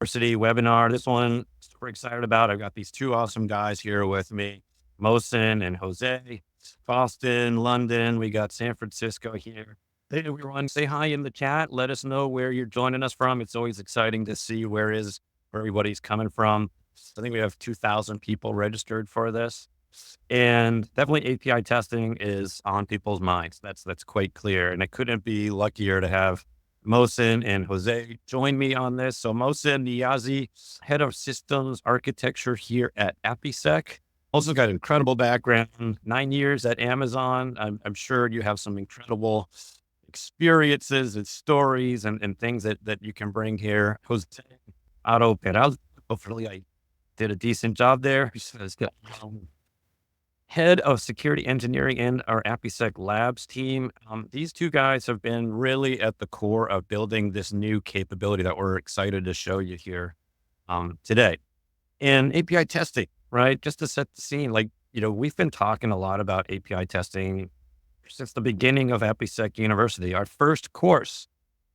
University webinar. This one, super excited about. I've got these two awesome guys here with me, Mohsen and Jose. Boston, London. We got San Francisco here. Hey, everyone, say hi in the chat. Let us know where you're joining us from. It's always exciting to see where everybody's coming from. I think we have 2,000 people registered for this. And definitely API testing is on people's minds. That's quite clear. And I couldn't be luckier to have Mohsen and Jose join me on this. So Mohsen Niazi, head of systems architecture here at APIsec. Also got an incredible background, 9 years at Amazon. I'm sure you have some incredible experiences and stories and things that you can bring here. Jose Auto Peral, hopefully I did a decent job there. Head of security engineering in our APIsec Labs team. These two guys have been really at the core of building this new capability that we're excited to show you here today. And API testing, right? Just to set the scene, we've been talking a lot about API testing since the beginning of APIsec University. Our first course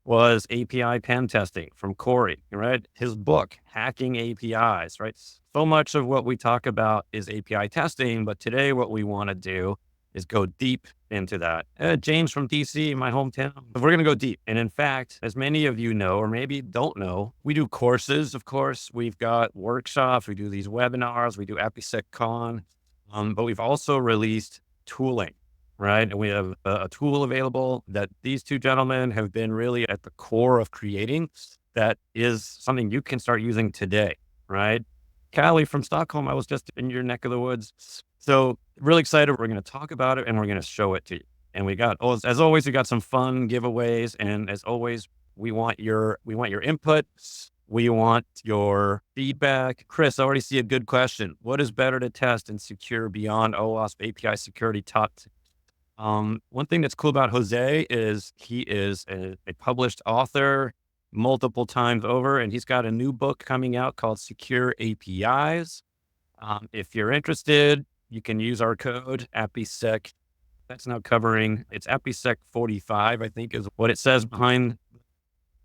was API pen testing from Corey, right? His book, Hacking APIs, right? So much of what we talk about is API testing, but today what we want to do is go deep into that. James from DC, my hometown, we're going to go deep. And in fact, as many of you know, or maybe don't know, we do courses, of course. We've got workshops, we do these webinars, we do APIsec Con, but we've also released tooling, right? And we have a tool available that these two gentlemen have been really at the core of creating that is something you can start using today, right? Callie from Stockholm, I was just in your neck of the woods. So really excited. We're going to talk about it and we're going to show it to you. And as always, we got some fun giveaways. And as always, we want your input. We want your feedback. Chris, I already see a good question. What is better to test and secure beyond OWASP API security top? One thing that's cool about Jose is he is a published author multiple times over, and he's got a new book coming out called Secure APIs. If you're interested, you can use our code APIsec. That's now covering, it's APIsec 45, I think is what it says behind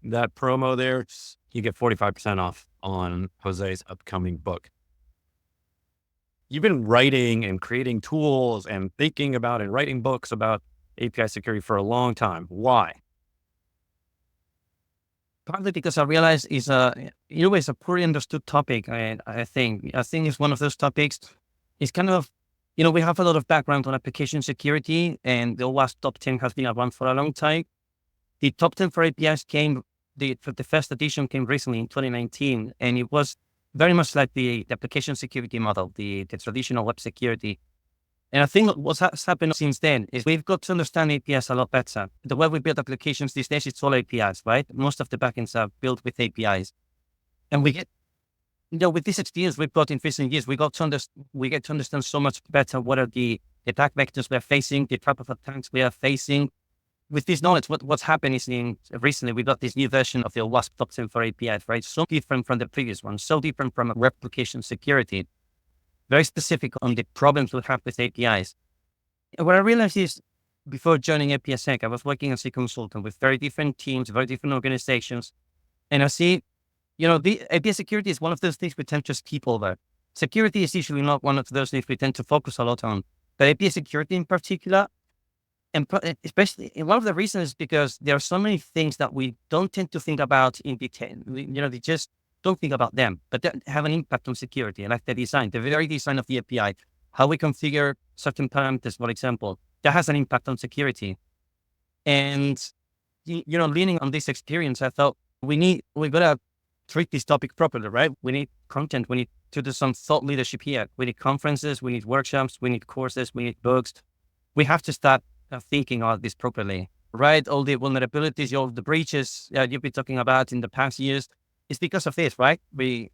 that promo there. You get 45% off on Jose's upcoming book. You've been writing and creating tools and thinking about and writing books about API security for a long time. Why? Partly because I realized it's a poorly understood topic. I think it's one of those topics. It's kind of, we have a lot of background on application security, and the OWASP top 10 has been around for a long time. The top 10 for APIs the first edition came recently in 2019, and it was very much like the application security model, the traditional web security. And I think what has happened since then is we've got to understand APIs a lot better. The way we build applications these days, it's all APIs, right? Most of the backends are built with APIs. And we get, with this experience we've got in recent years, we get to understand so much better what are the attack vectors we're facing, the type of attacks we are facing. With this knowledge, what's happened is recently we got this new version of the OWASP top 10 for APIs, right? So different from the previous one, so different from web application security. Very specific on the problems we have with APIs. And what I realized is, before joining APIsec, I was working as a consultant with very different teams, very different organizations. And I see, the API security is one of those things we tend to skip over. Security is usually not one of those things we tend to focus a lot on. But API security in particular, and especially, one of the reasons is because there are so many things that we don't tend to think about in detail. They just don't think about them, but that have an impact on security, like the design, the very design of the API, how we configure certain parameters, for example, that has an impact on security. And, leaning on this experience, I thought we got to treat this topic properly, right? We need content. We need to do some thought leadership here. We need conferences, we need workshops, we need courses, we need books. We have to start thinking about this properly, right? All the vulnerabilities, all the breaches you've been talking about in the past years, it's because of this, right? We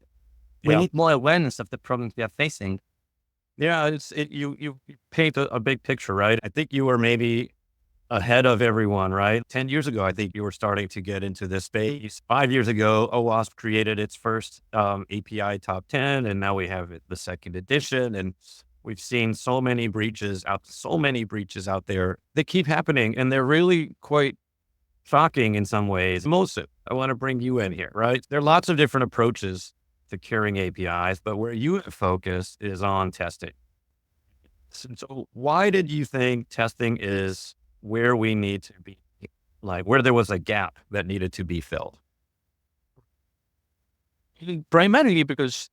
need more awareness of the problems we are facing. Yeah, you paint a big picture, right? I think you were maybe ahead of everyone, right? 10 years ago, I think you were starting to get into this space. 5 years ago, OWASP created its first API top 10, and now we have the second edition. And we've seen so many breaches out there that keep happening. And they're really quite shocking in some ways. Most, I want to bring you in here, right? There are lots of different approaches to curing APIs, but where you have focused is on testing. So why did you think testing is where we need to be, like where there was a gap that needed to be filled? Primarily because,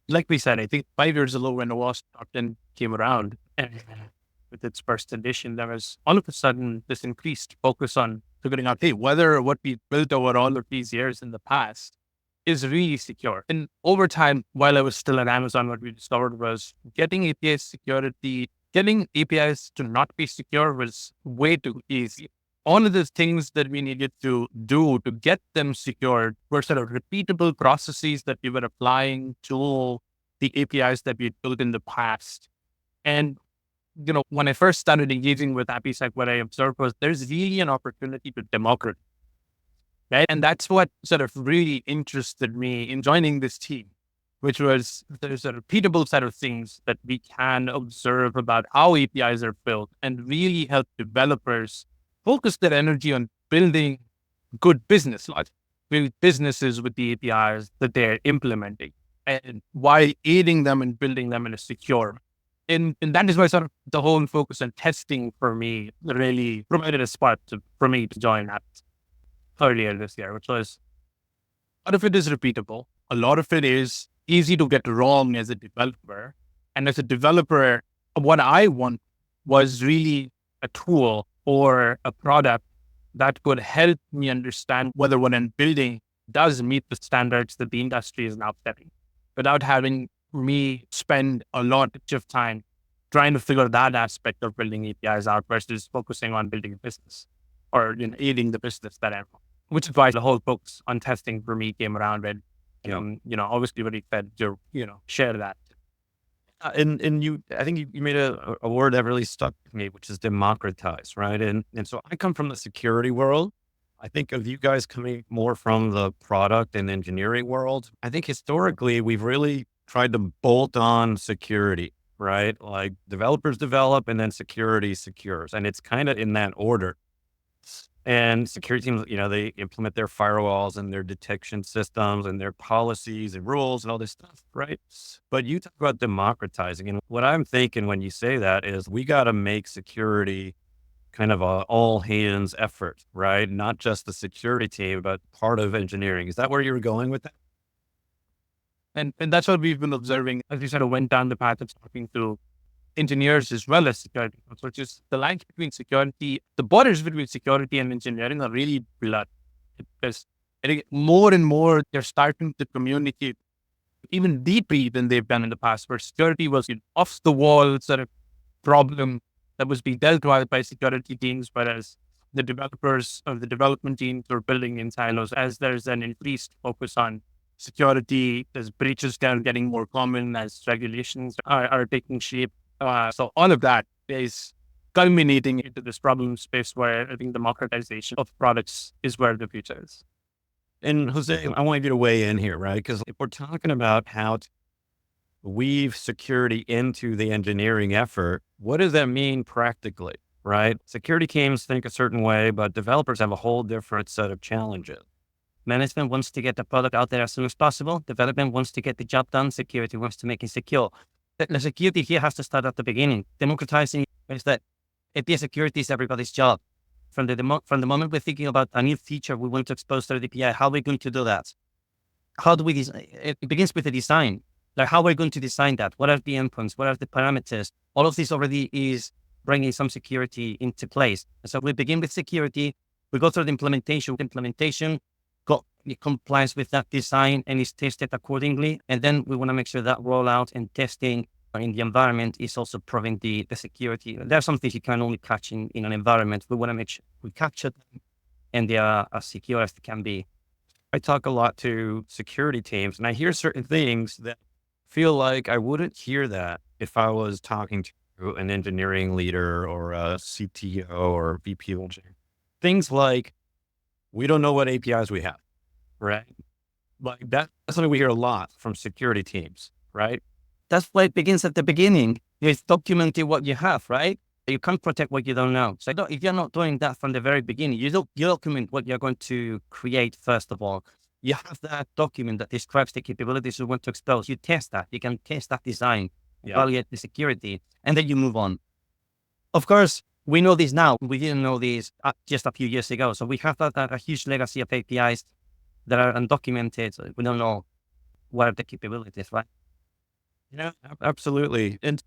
like we said, I think 5 years ago when OWASP top 10 came around and with its first edition, there was all of a sudden this increased focus on figuring out, hey, whether what we built over all of these years in the past is really secure. And over time, while I was still at Amazon, what we discovered was getting API security, getting APIs to not be secure was way too easy. All of the things that we needed to do to get them secured were sort of repeatable processes that we were applying to the APIs that we built in the past. And, when I first started engaging with APIsec, what I observed was there's really an opportunity to democratize, right? And that's what sort of really interested me in joining this team, which was there's a repeatable set of things that we can observe about how APIs are built and really help developers focus their energy on building good business logic, build businesses with the APIs that they're implementing, and while aiding them and building them in a secure. And that is why sort of the whole focus on testing for me really provided a spot for me to join that earlier this year, which was a lot of it is repeatable. A lot of it is easy to get wrong as a developer. And as a developer, what I want was really a tool or a product that could help me understand whether what I'm building does meet the standards that the industry is now setting, without having me spend a lot of time trying to figure that aspect of building APIs out versus focusing on building a business or aiding the business that I'm on. Which is why the whole focus on testing for me came around and, obviously what he said to, share that. And you, I think you made a word that really stuck with me, which is democratize, right? And so I come from the security world. I think of you guys coming more from the product and engineering world. I think historically we've really tried to bolt on security, right? Like developers develop and then security secures. And it's kind of in that order. And security teams, they implement their firewalls and their detection systems and their policies and rules and all this stuff, right? But you talk about democratizing. And what I'm thinking when you say that is we got to make security kind of a all hands effort, right? Not just the security team, but part of engineering. Is that where you were going with that? And that's what we've been observing as we sort of went down the path of talking to engineers as well as security, which is the lines between security, the borders between security and engineering are really blurred. Because more and more they're starting to communicate even deeply than they've done in the past, where security was an off the wall sort of problem that was being dealt with by security teams, whereas the developers of the development teams were building in silos. As there's an increased focus on security, as breaches are getting more common, as regulations are taking shape. So all of that is culminating into this problem space where I think democratization of products is where the future is. And Jose, I want you to weigh in here, right? Because if we're talking about how to weave security into the engineering effort, what does that mean practically, right? Security teams think a certain way, but developers have a whole different set of challenges. Management wants to get the product out there as soon as possible. Development wants to get the job done. Security wants to make it secure. The security here has to start at the beginning. Democratizing is that API security is everybody's job. From the moment we're thinking about a new feature we want to expose to the API, how are we going to do that? How do we design? It begins with the design. Like how are we going to design that? What are the endpoints? What are the parameters? All of this already is bringing some security into place. So we begin with security. We go through the implementation. It complies with that design and is tested accordingly. And then we want to make sure that rollout and testing in the environment is also proving the security. There are some things you can only catch in an environment. We want to make sure we capture them and they are as secure as they can be. I talk a lot to security teams and I hear certain things that feel like I wouldn't hear that if I was talking to an engineering leader or a CTO or VP of engineering. Things like, we don't know what APIs we have. Right. Like that's something we hear a lot from security teams, right? That's why it begins at the beginning. It's documenting what you have, right? You can't protect what you don't know. So if you're not doing that from the very beginning, you document what you're going to create first of all. You have that document that describes the capabilities you want to expose. You test that. You can test that design, evaluate the security, and then you move on. Of course, we know this now. We didn't know this just a few years ago. So we have a huge legacy of APIs that are undocumented. So we don't know what are the capabilities, right? Yeah, absolutely. And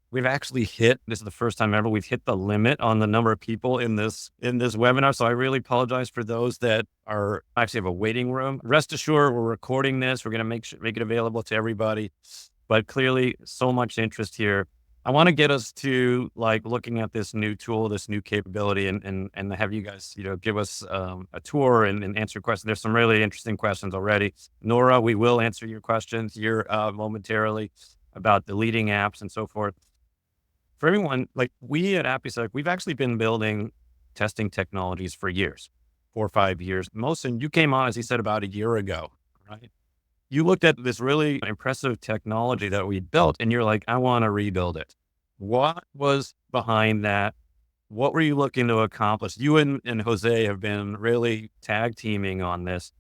we've actually hit, this is the first time ever we've hit the limit on the number of people in this webinar. So I really apologize for those that are actually have a waiting room. Rest assured, we're recording this. We're going to make it available to everybody, but clearly so much interest here. I want to get us to like looking at this new tool, this new capability, and have you guys, give us a tour and answer questions. There's some really interesting questions already. Nora, we will answer your questions here momentarily about the leading apps and so forth. For everyone, like we at APIsec, we've actually been building testing technologies for years, 4 or 5 years. Mohsen, you came on, as he said, about a year ago, right? You looked at this really impressive technology that we built and you're like, I want to rebuild it. What was behind that? What were you looking to accomplish? You and Jose have been really tag teaming on this.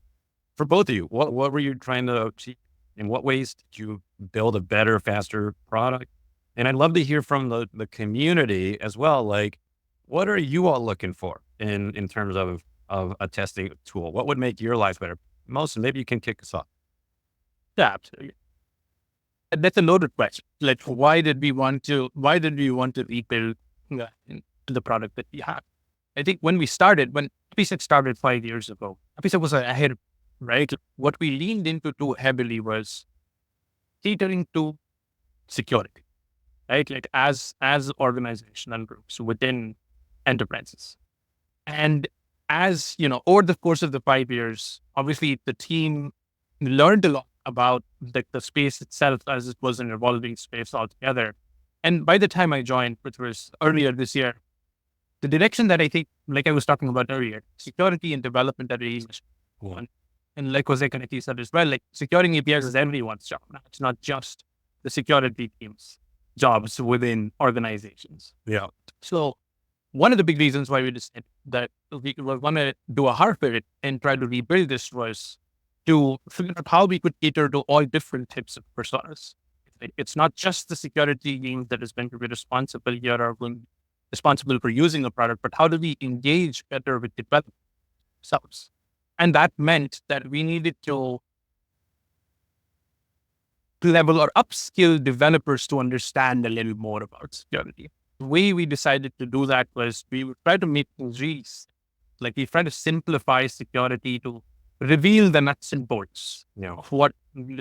For both of you, what were you trying to achieve? In what ways did you build a better, faster product? And I'd love to hear from the community as well. Like, what are you all looking for in terms of a testing tool? What would make your life better? Mohsen, maybe you can kick us off. Yeah, absolutely. And that's a loaded question. Like, why did we want to rebuild the product that we have? I think when APIsec started 5 years ago, APIsec was ahead, right? What we leaned into too heavily was catering to security, right? Like as organizational groups within enterprises. And as, over the course of the 5 years, obviously the team learned a lot about the space itself as it was an evolving space altogether. And by the time I joined, which was earlier this year, the direction that I think, like I was talking about earlier, security and development are really one. And like Jose Canetti said as well, like securing APIs is everyone's job. It's not just the security team's jobs within organizations. Yeah. So one of the big reasons why we decided that we want to do a hard pivot and try to rebuild this was to figure out how we could cater to all different types of personas. It's not just the security team that is going to be responsible here or responsible for using a product, but how do we engage better with developers themselves? And that meant that we needed to level or upskill developers to understand a little more about security. The way we decided to do that was we would try to make things really, like we try to simplify security to reveal the nuts and bolts of what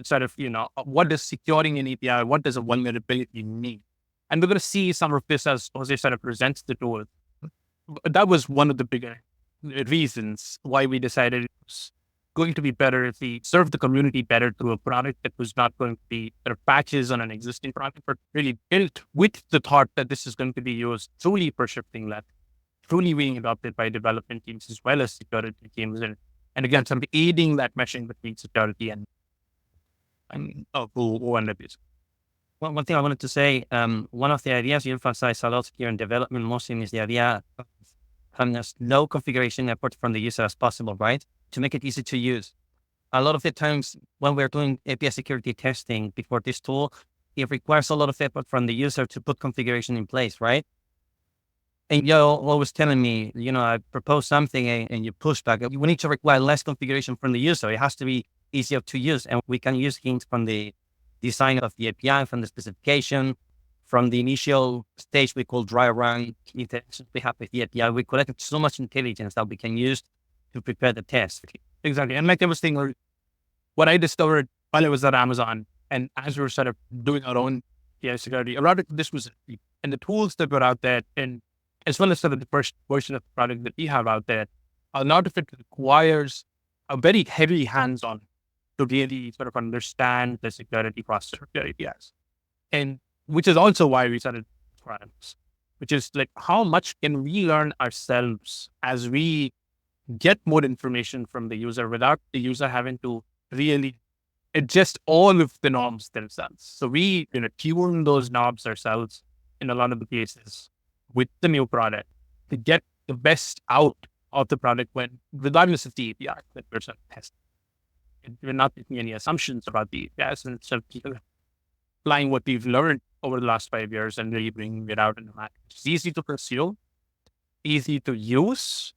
sort of, what does securing an API, what does a vulnerability mean? And we're going to see some of this as Jose sort of presents the tool. That was one of the bigger reasons why we decided it was going to be better if we serve the community better through a product that was not going to be patches on an existing product, but really built with the thought that this is going to be used truly for shifting left, truly being adopted by development teams as well as security teams. And again, some aiding that meshing between security and vulnerabilities. Well, one thing I wanted to say, one of the ideas you emphasize a lot here in development motion is the idea of having as low configuration effort from the user as possible, right? To make it easy to use. A lot of the times when we're doing API security testing before this tool, it requires a lot of effort from the user to put configuration in place, right? And you're always telling me, I propose something and you push back. We need to require less configuration from the user. It has to be easier to use. And we can use hints from the design of the API, from the specification, from the initial stage we call dry run interactions we have with the API. We collected so much intelligence that we can use to prepare the test. Exactly. And like I was saying, what I discovered while I was at Amazon and as we were sort of doing our own API security, a lot of this was, and the tools that were out there, and as well as sort of the first version of the product that we have out there, a lot of it requires a very heavy hands-on to really sort of understand the security process of your APIs. And which is also why we started products, which is like, how much can we learn ourselves as we get more information from the user without the user having to really adjust all of the knobs themselves. So we, tune those knobs ourselves in a lot of the cases. And we also, with the new product to get the best out of the product when, regardless of the API that we're sort of testing. And we're not making any assumptions about the APIs, and sort of applying what we've learned over the last 5 years and really bringing it out in the market. It's easy to pursue, easy to use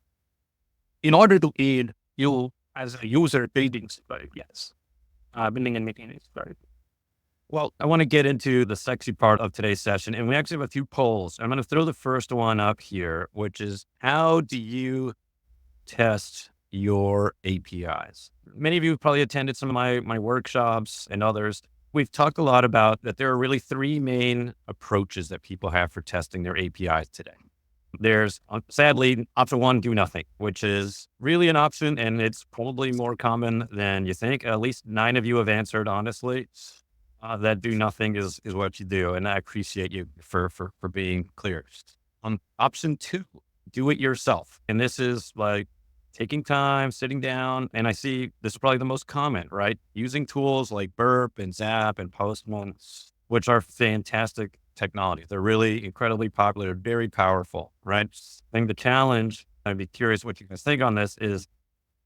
in order to aid you as a user building secure APIs, building and maintaining secure. Well, I want to get into the sexy part of today's session, and we actually have a few polls. I'm going to throw the first one up here, which is, how do you test your APIs? Many of you have probably attended some of my workshops and others. We've talked a lot about that there are really three main approaches that people have for testing their APIs today. There's, sadly, option one, do nothing, which is really an option, and it's probably more common than you think. At least 9 of you have answered, honestly. That do nothing is what you do. And I appreciate you for being clear. Option 2, do it yourself. And this is like taking time, sitting down. And I see this is probably the most common, right? Using tools like Burp and Zap and Postman, which are fantastic technology. They're really incredibly popular, very powerful, right? I think the challenge, I'd be curious what you guys think on this, is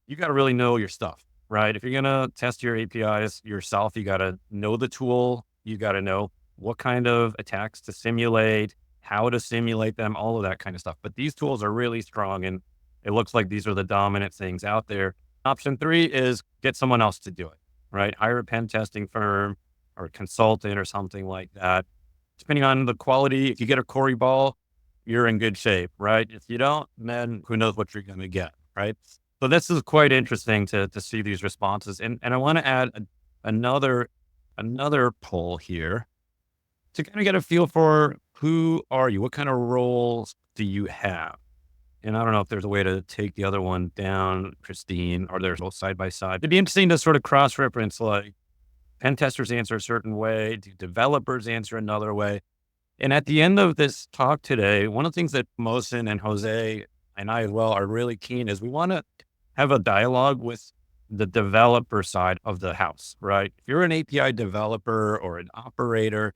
you got to really know your stuff. Right? If you're going to test your APIs yourself, you got to know the tool. You got to know what kind of attacks to simulate, how to simulate them, all of that kind of stuff. But these tools are really strong, and it looks like these are the dominant things out there. Option 3 is get someone else to do it, right? Hire a pen testing firm or a consultant or something like that. Depending on the quality, if you get a Corey ball, you're in good shape, right? If you don't, then who knows what you're going to get, right? So this is quite interesting to see these responses. And I want to add another poll here to kind of get a feel for who are you? What kind of roles do you have? And I don't know if there's a way to take the other one down, Christine, or there's both side by side. It'd be interesting to sort of cross-reference, like pen testers answer a certain way, do developers answer another way? And at the end of this talk today, one of the things that Mohsen and Jose and I as well are really keen is we want to have a dialogue with the developer side of the house, right? If you're an API developer or an operator,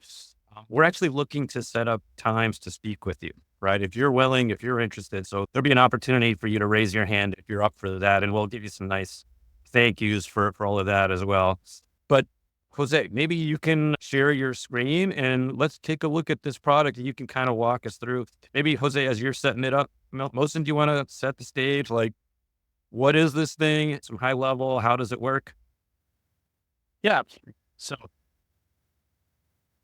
we're actually looking to set up times to speak with you, right? If you're willing, if you're interested. So there'll be an opportunity for you to raise your hand if you're up for that. And we'll give you some nice thank yous for all of that as well. But Jose, maybe you can share your screen and let's take a look at this product and you can kind of walk us through. Maybe Jose, as you're setting it up, Mohsen, do you want to set the stage? Like, what is this thing? Some high level, how does it work? Yeah. So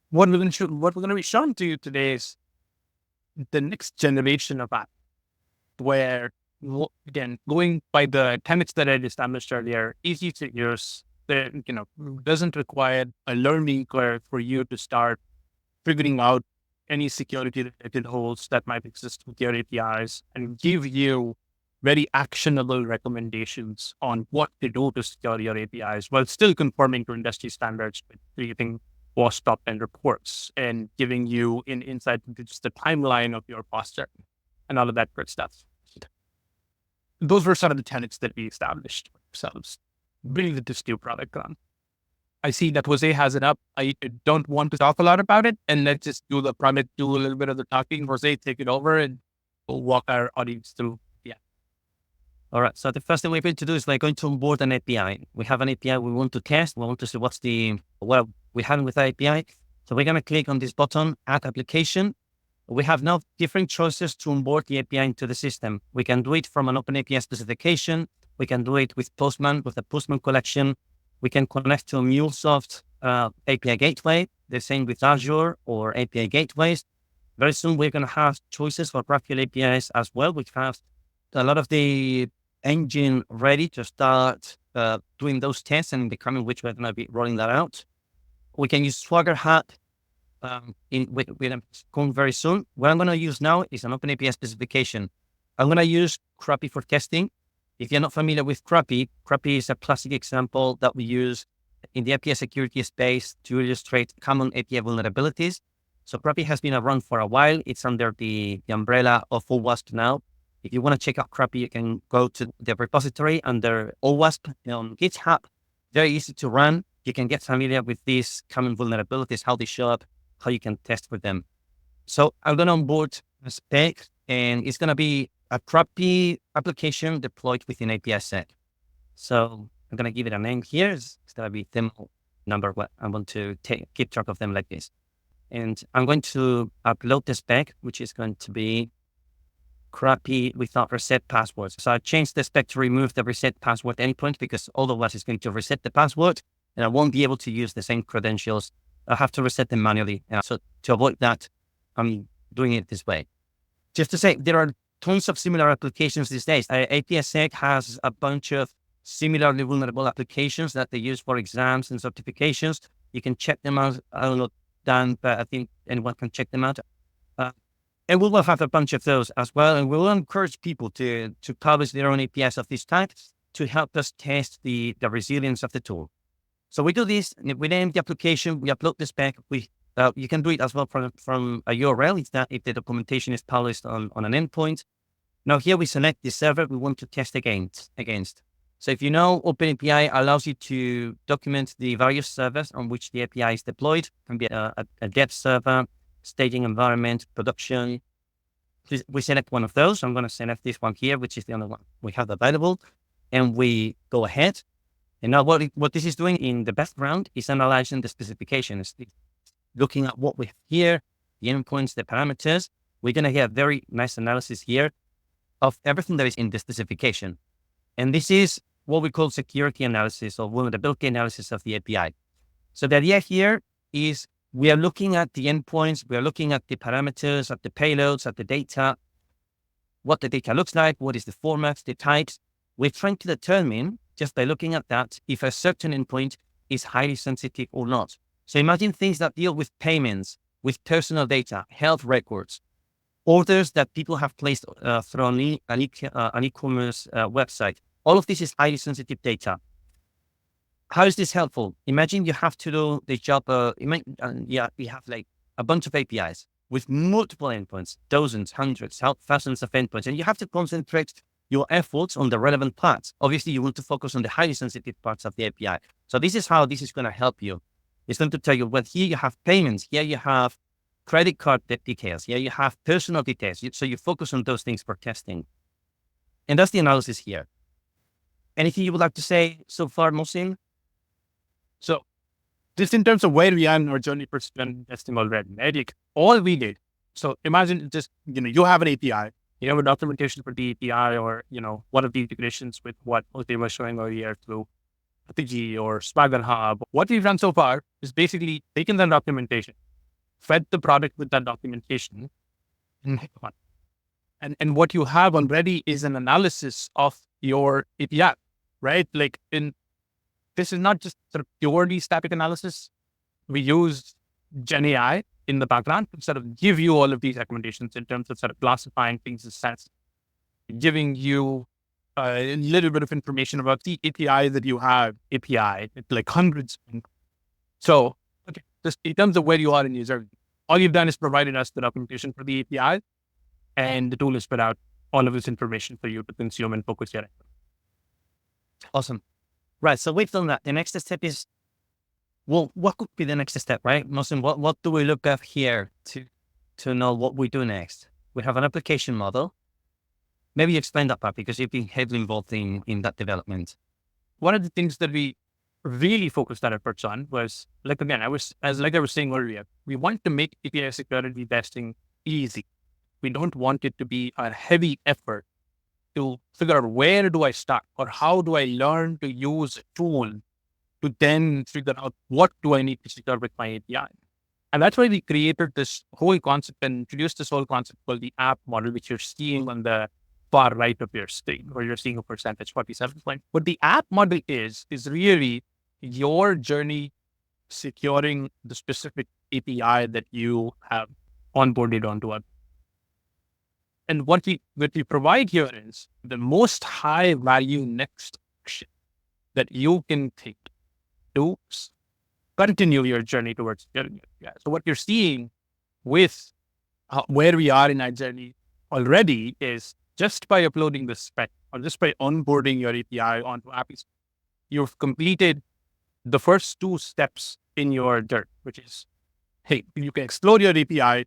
what we're going to be showing to you today is the next generation of app, where, again, going by the tenets that I established earlier, easy to use, doesn't require a learning curve for you to start figuring out any security related holes that might exist with your APIs, and give you very actionable recommendations on what to do to secure your APIs while still conforming to industry standards, with creating WASP top 10 reports and giving you an insight into just the timeline of your posture and all of that good stuff. Those were sort of the tenets that we established ourselves, building this new product on. I see that Jose has it up. I don't want to talk a lot about it, and let's just do the product, do a little bit of the talking. Jose, take it over and we'll walk our audience through. All right. So the first thing we're going to do is we're going to onboard an API. We have an API we want to test. We want to see what we have with the API. So we're going to click on this button, Add Application. We have now different choices to onboard the API into the system. We can do it from an open API specification. We can do it with Postman, with the Postman collection. We can connect to a MuleSoft API gateway, the same with Azure or API gateways. Very soon, we're going to have choices for GraphQL APIs as well, which have a lot of the engine ready to start doing those tests, and in the coming weeks, we're going to be rolling that out. We can use Swagger Hat with coming very soon. What I'm going to use now is an open API specification. I'm going to use Crappy for testing. If you're not familiar with Crappy is a classic example that we use in the API security space to illustrate common API vulnerabilities. So Crappy has been around for a while. It's under the umbrella of OWASP now. If you want to check out Crappy, you can go to the repository under OWASP on GitHub. Very easy to run. You can get familiar with these common vulnerabilities, how they show up, how you can test with them. So I'm going to onboard spec, and it's going to be a crappy application deployed within APIsec. So I'm going to give it a name here. It's going to be demo number one. I want to keep track of them like this. And I'm going to upload the spec, which is going to be crappy without reset passwords. So I changed the spec to remove the reset password endpoint because otherwise it's going to reset the password and I won't be able to use the same credentials. I have to reset them manually. So to avoid that, I'm doing it this way. Just to say, there are tons of similar applications these days. APIsec has a bunch of similarly vulnerable applications that they use for exams and certifications. You can check them out. I don't know, Dan, but I think anyone can check them out. And we will have a bunch of those as well. And we will encourage people to publish their own APIs of this type to help us test the resilience of the tool. So we do this, we name the application, we upload the spec. You can do it as well from a URL if the documentation is published on an endpoint. Now here we select the server we want to test against. So if you know, OpenAPI allows you to document the various servers on which the API is deployed. It can be a dev server, staging environment, production. We select one of those. I'm going to select this one here, which is the only one we have available. And we go ahead. And now what this is doing in the background is analyzing the specifications, looking at what we have here, the endpoints, the parameters. We're going to get very nice analysis here of everything that is in the specification. And this is what we call security analysis or vulnerability analysis of the API. So the idea here is we are looking at the endpoints, we are looking at the parameters, at the payloads, at the data, what the data looks like, what is the format, the types. We're trying to determine, just by looking at that, if a certain endpoint is highly sensitive or not. So imagine things that deal with payments, with personal data, health records, orders that people have placed through an e-commerce website. All of this is highly sensitive data. How is this helpful? Imagine you have to do the job. We have like a bunch of APIs with multiple endpoints, dozens, hundreds, thousands of endpoints, and you have to concentrate your efforts on the relevant parts. Obviously, you want to focus on the highly sensitive parts of the API. So this is how this is going to help you. It's going to tell you, well, here you have payments, here you have credit card details, here you have personal details. So you focus on those things for testing. And that's the analysis here. Anything you would like to say so far, Mohsin? So just in terms of where we are in our journey for testing already, right? Like all we did. So imagine just, you have an API, you have a documentation for the API or, one of the integrations with what they were showing earlier through RPG or Swagger Hub. What we've done so far is basically taken that documentation, fed the product with that documentation, and what you have already is an analysis of your API, right? Like this is not just sort of purely static analysis. We use GenAI in the background to sort of give you all of these recommendations in terms of sort of classifying things as sensitive, giving you a little bit of information about the API that you have, like hundreds. So, okay, just in terms of where you are in your journey, all you've done is provided us the documentation for the API, and the tool has put out all of this information for you to consume and focus your effort. Awesome. Right. So we've done that. The next step is, well, what could be the next step, right? Mohsin, what do we look at here to know what we do next? We have an application model. Maybe explain that part because you've been heavily involved in that development. One of the things that we really focused our efforts on was, like I was saying earlier, we want to make API security testing easy. We don't want it to be a heavy effort to figure out where do I start or how do I learn to use a tool to then figure out what do I need to secure with my API. And that's why we created this whole concept and introduced this whole concept called the app model, which you're seeing on the far right of your screen, where you're seeing a percentage 47 point. What the app model is really your journey securing the specific API that you have onboarded onto it. And what we provide here is the most high value next action that you can take to continue your journey towards securing it. Yeah. So what you're seeing with where we are in our journey already is just by uploading the spec or just by onboarding your API onto APIsec, you've completed the first two steps in your journey, which is, hey, you can explore your API,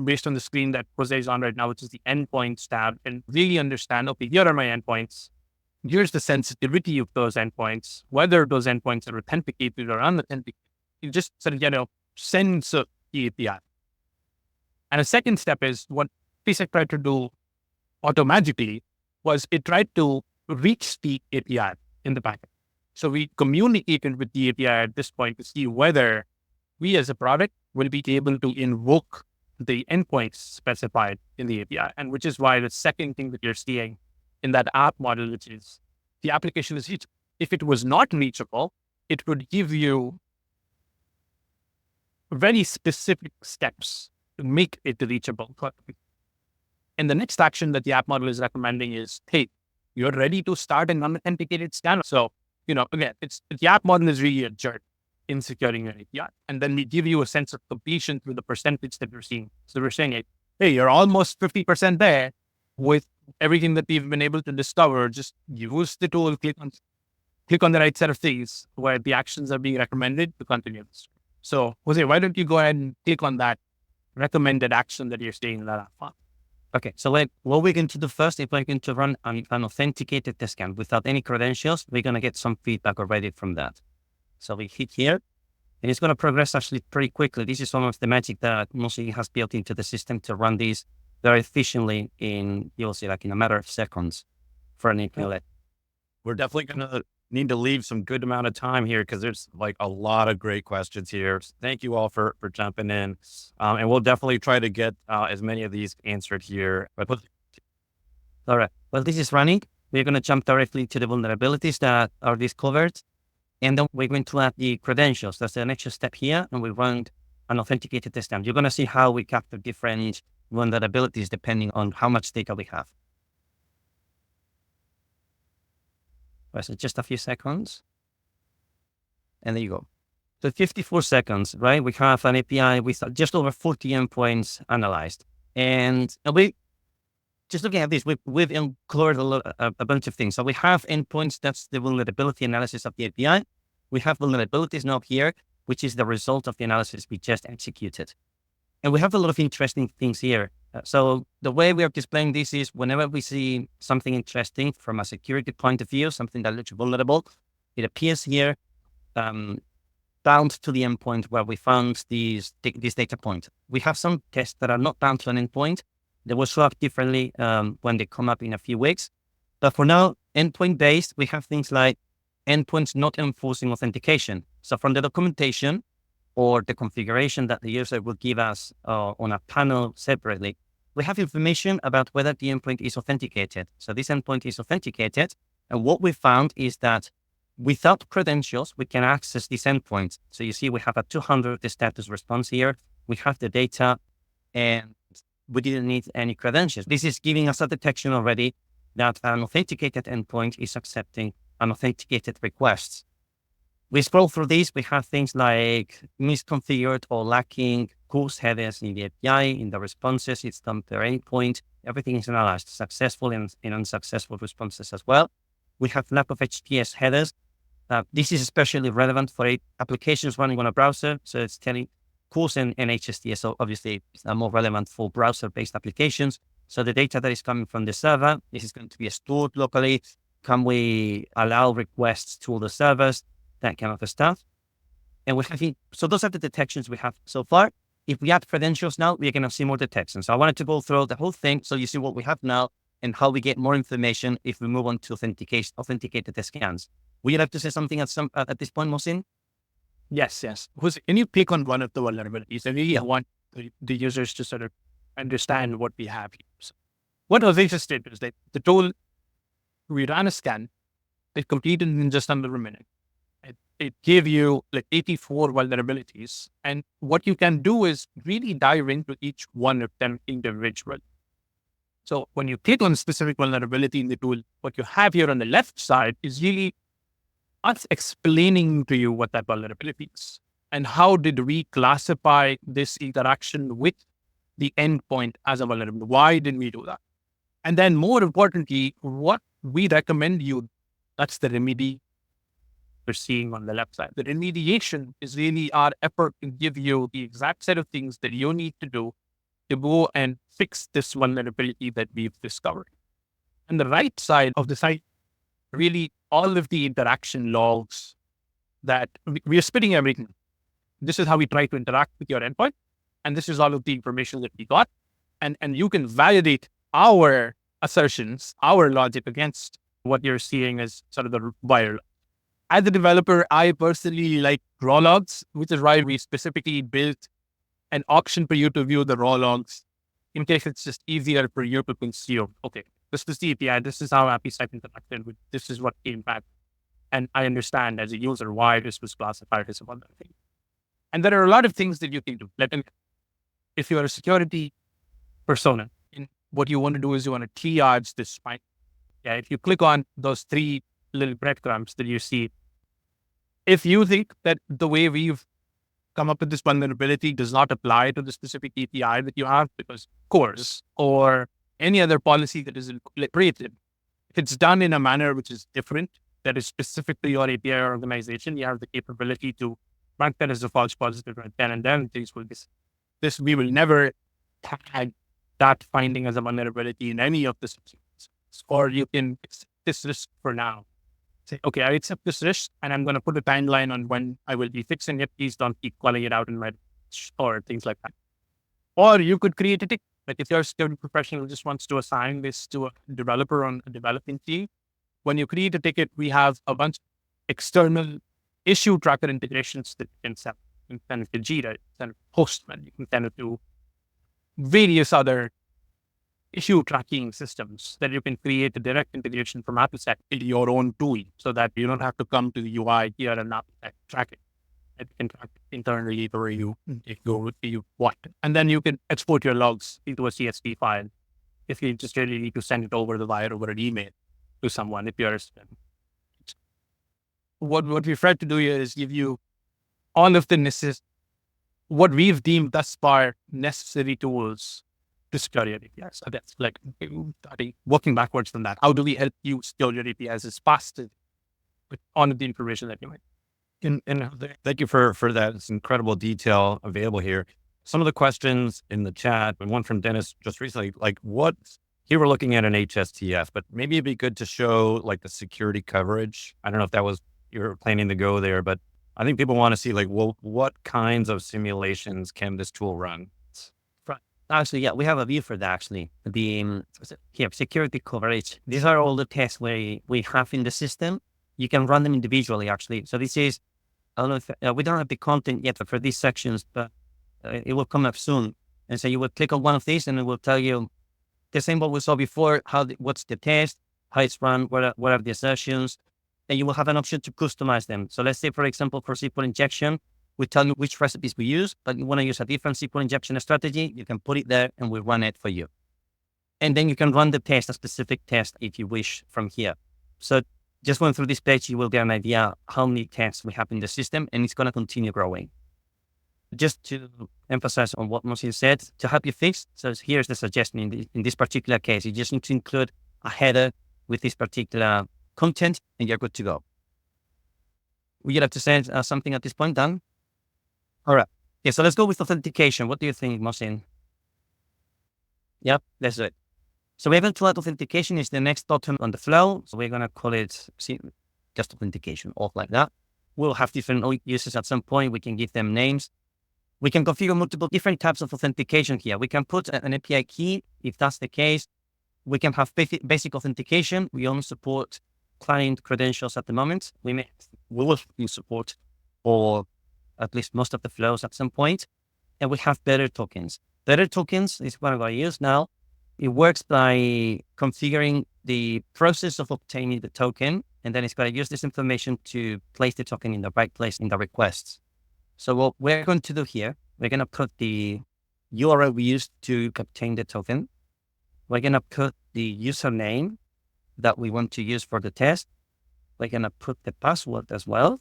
based on the screen that Jose is on right now, which is the endpoints tab, and really understand, okay, here are my endpoints. Here's the sensitivity of those endpoints, whether those endpoints are authenticated or unauthenticated. You just sort of, sense the API. And a second step is what APIsec tried to do automatically was it tried to reach the API in the backend. So we communicated with the API at this point to see whether we as a product will be able to invoke the endpoints specified in the API. And which is why the second thing that you're seeing in that app model, which is the application is reachable. If it was not reachable, it would give you very specific steps to make it reachable. And the next action that the app model is recommending is, hey, you're ready to start an unauthenticated scanner. So, again, the app model is really a jerk in securing your API. And then we give you a sense of completion through the percentage that we're seeing. So we're saying, hey, you're almost 50% there with everything that we've been able to discover. Just use the tool, click on the right set of things where the actions are being recommended to continue this. So, Jose, why don't you go ahead and click on that recommended action that you're seeing in that app? Okay, so what we're going to do first, if we're going to run an authenticated test scan without any credentials, we're going to get some feedback already from that. So we hit here, and it's going to progress actually pretty quickly. This is some of the magic that Mosi has built into the system to run these very efficiently you'll see, like in a matter of seconds for an API. We're definitely going to need to leave some good amount of time here because there's like a lot of great questions here. So thank you all for jumping in. And we'll definitely try to get as many of these answered here. But all right. Well, this is running. We're going to jump directly to the vulnerabilities that are discovered. And then we're going to add the credentials. That's the next step here. And we run an authenticated test scan. You're going to see how we capture different vulnerabilities depending on how much data we have. Right, so just a few seconds. And there you go. So 54 seconds, right? We have an API with just over 40 endpoints analyzed. And we just looking at this, we've included a bunch of things. So we have endpoints, that's the vulnerability analysis of the API. We have vulnerabilities now here, which is the result of the analysis we just executed. And we have a lot of interesting things here. So the way we are displaying this is whenever we see something interesting from a security point of view, something that looks vulnerable, it appears here bound to the endpoint where we found this data point. We have some tests that are not bound to an endpoint. They will show up differently when they come up in a few weeks. But for now, endpoint-based, we have things like endpoints not enforcing authentication. So from the documentation or the configuration that the user will give us on a panel separately, we have information about whether the endpoint is authenticated. So this endpoint is authenticated. And what we found is that without credentials, we can access this endpoint. So you see, we have a 200 status response here. We have the data and we didn't need any credentials. This is giving us a detection already that an authenticated endpoint is accepting unauthenticated requests. We scroll through these, we have things like misconfigured or lacking course headers in the API, in the responses, it's done per endpoint. Everything is analyzed, successful and unsuccessful responses as well. We have lack of HTTPS headers. This is especially relevant for applications running on a browser. So it's telling course and HTTPS. So obviously it's more relevant for browser-based applications. So the data that is coming from the server, this is going to be stored locally. Can we allow requests to all the servers? That kind of stuff. And we have, so those are the detections we have so far. If we add credentials now, we're going to see more detections. So I wanted to go through the whole thing so you see what we have now and how we get more information if we move on to authenticated scans. Would you like to say something at this point, Mohsin? Yes. Jose, can you pick on one of the vulnerabilities? I really want the users to sort of understand what we have here. So what was interesting is that the tool, we ran a scan, it completed in just under a minute. It gave you like 84 vulnerabilities. And what you can do is really dive into each one of them individually. So when you click on a specific vulnerability in the tool, what you have here on the left side is really us explaining to you what that vulnerability is and how did we classify this interaction with the endpoint as a vulnerability. Why did we do that? And then more importantly, what we recommend you, that's the remedy you're seeing on the left side. The remediation is really our effort to give you the exact set of things that you need to do to go and fix this vulnerability that we've discovered. And the right side of the site, really all of the interaction logs that we are spitting everything. This is how we try to interact with your endpoint. And this is all of the information that we got. And you can validate our assertions, our logic against what you're seeing as sort of the wire. As a developer, I personally like raw logs, which is why we specifically built an option for you to view the raw logs in case it's just easier for you to consume. Okay, this is the API. This is how APIsec interacted with. This is what came back. And I understand as a user why this was classified as a vulnerability. And there are a lot of things that you can do. If you are a security persona, what you want to do is you want to triage this spike. Yeah, if you click on those 3 little breadcrumbs that you see, if you think that the way we've come up with this vulnerability does not apply to the specific API that you have because course or any other policy that is created, if it's done in a manner which is different, that is specific to your API organization, you have the capability to mark that as a false positive right then and then. Things will be this. We will never tag that finding as a vulnerability in any of the subsystems, or you can accept this risk for now. Say, okay, I accept this risk, and I'm going to put a timeline on when I will be fixing it. Please don't keep calling it out in my or things like that. Or you could create a ticket. Like if you're a security professional who just wants to assign this to a developer on a developing team, when you create a ticket, we have a bunch of external issue tracker integrations that you can set. You can send it to Jira, you can send it to Postman, you can send it to various other issue tracking systems that you can create a direct integration from APIsec into your own tool so that you don't have to come to the UI here and APIsec track it. It can track internally where you go if you want. And then you can export your logs into a CSV file if you just really need to send it over the wire over an email to someone if you're a student. What we've tried to do here is give you all of the what we've deemed thus far necessary tools to secure your APIs. So that's like working backwards from that. How do we help you secure your APIs as fast as with all of the information that you might? And thank you for that. It's incredible detail available here. Some of the questions in the chat, and one from Dennis just recently, like what, here we're looking at an HSTF, but maybe it'd be good to show like the security coverage. I don't know if that was, you're planning to go there, but I think people want to see like, well, what kinds of simulations can this tool run? Actually, yeah, we have a view for that actually. Here, security coverage. These are all the tests we have in the system. You can run them individually actually. So this is, I don't know if, we don't have the content yet for these sections, but it will come up soon. And so you will click on one of these and it will tell you the same what we saw before, what's the test, how it's run, what are the assertions, and you will have an option to customize them. So let's say, for example, for SQL injection, we tell you which recipes we use, but you want to use a different SQL injection strategy, you can put it there and we run it for you. And then you can run the test, a specific test if you wish from here. So just going through this page, you will get an idea how many tests we have in the system, and it's going to continue growing. Just to emphasize on what Mohsin said, to help you fix, so here's the suggestion in this particular case. You just need to include a header with this particular content, and you're good to go. Would you like to say something at this point, Dan? All right. Yeah, so let's go with authentication. What do you think, Mohsin? Yep, let's do it. So event-to-end authentication is the next button on the flow. So we're going to call it just authentication, or like that. We'll have different users at some point. We can give them names. We can configure multiple different types of authentication here. We can put an API key if that's the case. We can have basic authentication. We only support client credentials at the moment. We will support or at least most of the flows at some point. And we have better tokens. Better tokens is what I'm going to use now. It works by configuring the process of obtaining the token, and then it's going to use this information to place the token in the right place in the requests. So what we're going to do here, we're going to put the URL we used to obtain the token. We're going to put the username that we want to use for the test. We're going to put the password as well.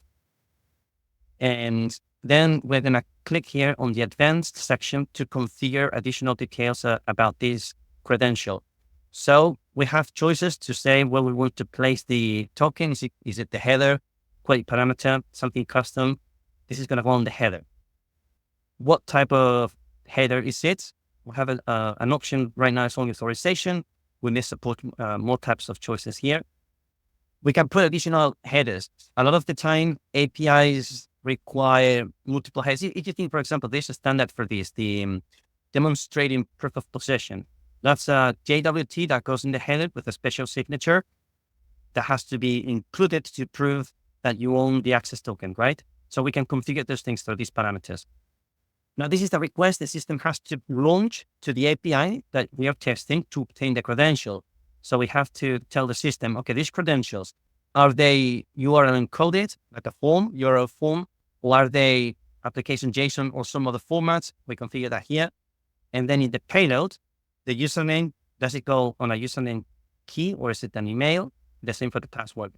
And then we're going to click here on the advanced section to configure additional details about this credential. So we have choices to say where we want to place the token. Is it the header, query parameter, something custom? This is going to go on the header. What type of header is it? We have an option right now, it's only authorization. We may support more types of choices here. We can put additional headers. A lot of the time, APIs require multiple headers. If you think, for example, there's a standard for this, the demonstrating proof of possession. That's a JWT that goes in the header with a special signature that has to be included to prove that you own the access token, right? So we can configure those things through these parameters. Now, this is the request the system has to launch to the API that we are testing to obtain the credential. So we have to tell the system, okay, these credentials, are they URL encoded, like a form, URL form, or are they application JSON or some other formats? We configure that here. And then in the payload, the username, does it go on a username key or is it an email? The same for the password.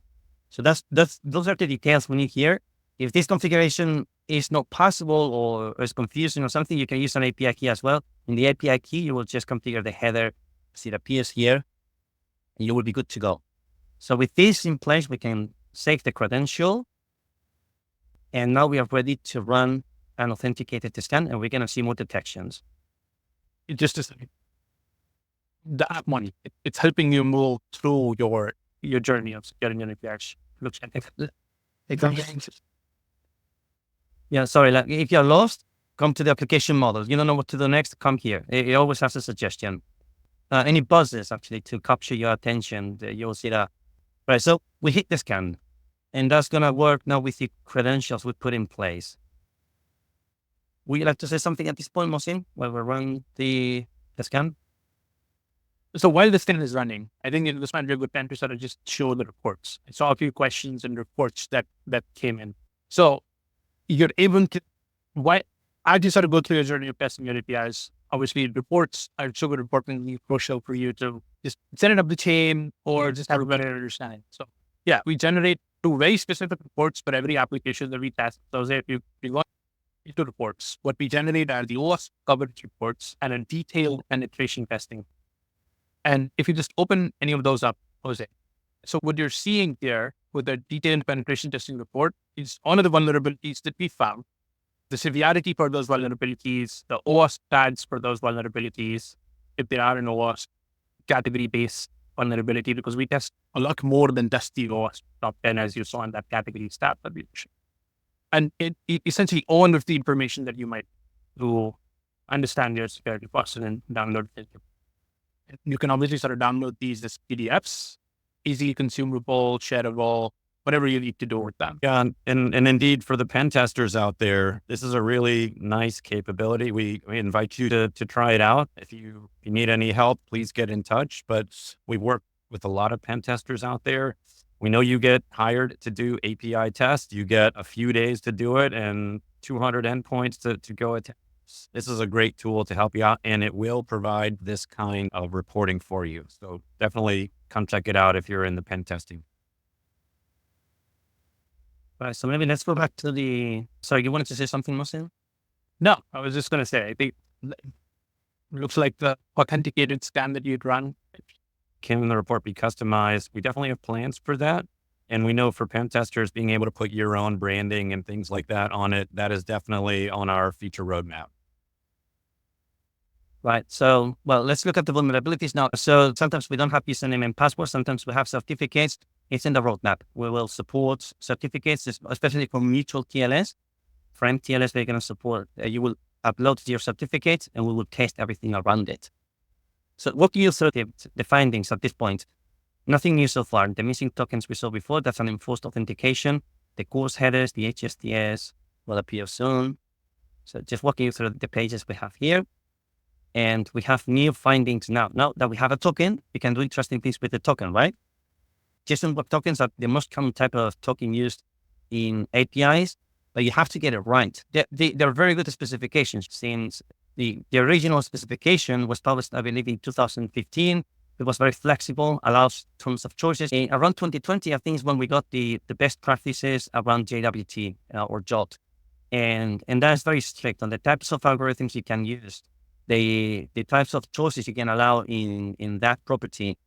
So those are the details we need here. If this configuration is not possible or is confusing or something, you can use an API key as well. In the API key, you will just configure the header as it appears here, and you will be good to go. So with this in place, we can save the credential. And now we are ready to run an authenticated scan, and we're going to see more detections. Just a second. The app money, it's helping you move through your journey of securing your APIs. Looks like Yeah, sorry. Like if you're lost, come to the application model. You don't know what to do next, come here. It always has a suggestion. Any buzzes actually to capture your attention. You'll see that. Right. So we hit the scan, and that's gonna work now with the credentials we put in place. Would you like to say something at this point, Mohsin, while we're running the scan? So while the scan is running, I think this might be a good time to sort of just show the reports. I saw a few questions and reports that came in. So you're able to, as you sort of go through your journey of testing your APIs, obviously reports are super importantly crucial for you to just set it up the chain or just have a better understanding. So yeah, we generate 2 very specific reports for every application that we test. So say if you want 2 reports, what we generate are the OS coverage reports and a detailed penetration testing. And if you just open any of those up, Jose, so what you're seeing here with the detailed penetration testing report is all of the vulnerabilities that we found, the severity for those vulnerabilities, the OS tags for those vulnerabilities, if there are an OS category-based vulnerability, because we test a lot more than just the OS top 10, as you saw in that category stat that we showed. And it essentially all of the information that you might do understand your security posture and download it. You can obviously sort of download these as PDFs, easily consumable, shareable, whatever you need to do with them. Yeah, and indeed for the pen testers out there, this is a really nice capability. We invite you to try it out. If you need any help, please get in touch. But we work with a lot of pen testers out there. We know you get hired to do API tests. You get a few days to do it and 200 endpoints to go attend. This is a great tool to help you out, and it will provide this kind of reporting for you. So definitely come check it out if you're in the pen testing. Right. So maybe let's go back to the. Sorry, you wanted to say something, Mohsin? No, I was just going to say, I think it looks like the authenticated scan that you'd run. Can the report be customized? We definitely have plans for that. And we know for pen testers, being able to put your own branding and things like that on it, that is definitely on our feature roadmap. Right. So, well, let's look at the vulnerabilities now. So sometimes we don't have username and password. Sometimes we have certificates. It's in the roadmap. We will support certificates, especially for mutual TLS. For MTLS, we're going to support, you will upload your certificate and we will test everything around it. So walking you through the findings at this point, nothing new so far. The missing tokens we saw before, that's an enforced authentication. The course headers, the HSTS will appear soon. So just walking you through the pages we have here. And we have new findings now. Now that we have a token, we can do interesting things with the token, right? JSON web tokens are the most common type of token used in APIs, but you have to get it right. They're very good specifications since the original specification was published, I believe, in 2015. It was very flexible, allows tons of choices. Around 2020, I think is when we got the best practices around JWT or JOT. And that is very strict on the types of algorithms you can use. The types of choices you can allow in that property,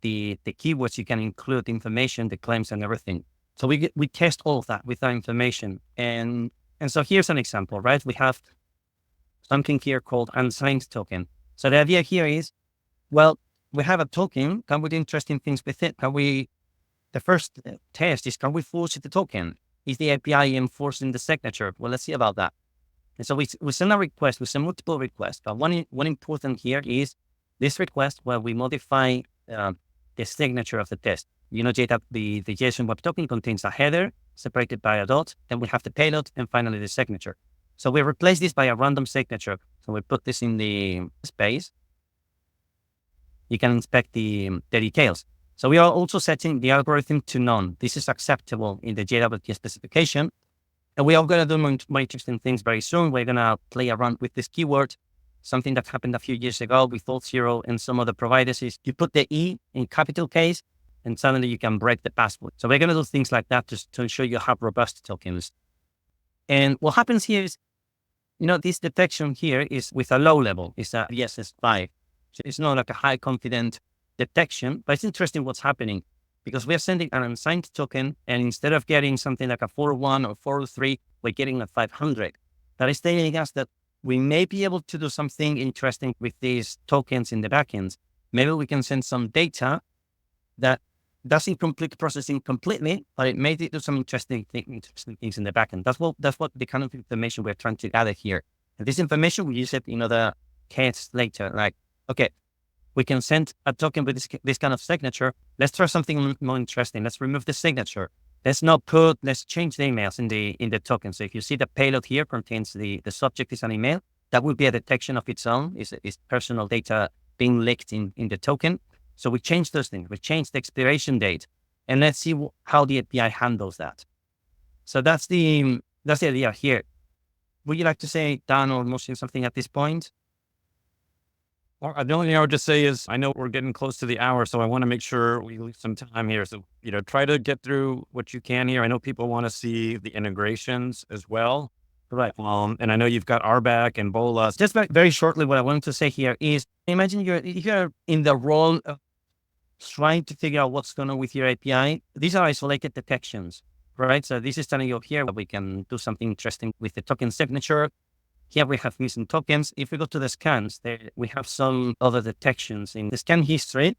the keywords you can include, information, the claims and everything. So we test all of that with our information. And so here's an example, right? We have something here called unsigned token. So the idea here is, well, we have a token. Can we do interesting things with it? The first test is, can we force the token? Is the API enforcing the signature? Well, let's see about that. And so we send a request, we send multiple requests, but one important here is this request where we modify the signature of the test. The JSON web token contains a header separated by a dot, then we have the payload, and finally the signature. So we replace this by a random signature. So we put this in the space. You can inspect the details. So we are also setting the algorithm to none. This is acceptable in the JWT specification. And we are going to do more interesting things very soon. We're going to play around with this keyword. Something that happened a few years ago with Auth0 and some other providers is you put the E in capital case, and suddenly you can break the password. So we're going to do things like that just to ensure you have robust tokens. And what happens here is, this detection here is with a low level. It's a ESS5. So it's not like a high confident detection, but it's interesting what's happening because we are sending an unsigned token, and instead of getting something like a 401 or 403, we're getting a 500. That is telling us that we may be able to do something interesting with these tokens in the backends. Maybe we can send some data that doesn't complete processing completely, but it may do some interesting things in the backend. That's what the kind of information we're trying to gather here. And this information, we use it in other cases later. Like, okay, we can send a token with this kind of signature. Let's try something more interesting. Let's remove the signature. Let's change the emails in the token. So if you see the payload here contains the subject is an email, that would be a detection of its own, is personal data being leaked in the token. So we change those things. We change the expiration date, and let's see how the API handles that. So that's the idea here. Would you like to say, Dan or Mohsin, something at this point? Well, the only thing I would just say is I know we're getting close to the hour, so I want to make sure we leave some time here. So, try to get through what you can here. I know people want to see the integrations as well. Right. And I know you've got RBAC and BOLA. Just very shortly, what I wanted to say here is, imagine if you're in the role of trying to figure out what's going on with your API. These are isolated detections, right? So this is telling you here that we can do something interesting with the token signature. Here we have missing tokens. If we go to the scans, we have some other detections in the scan history.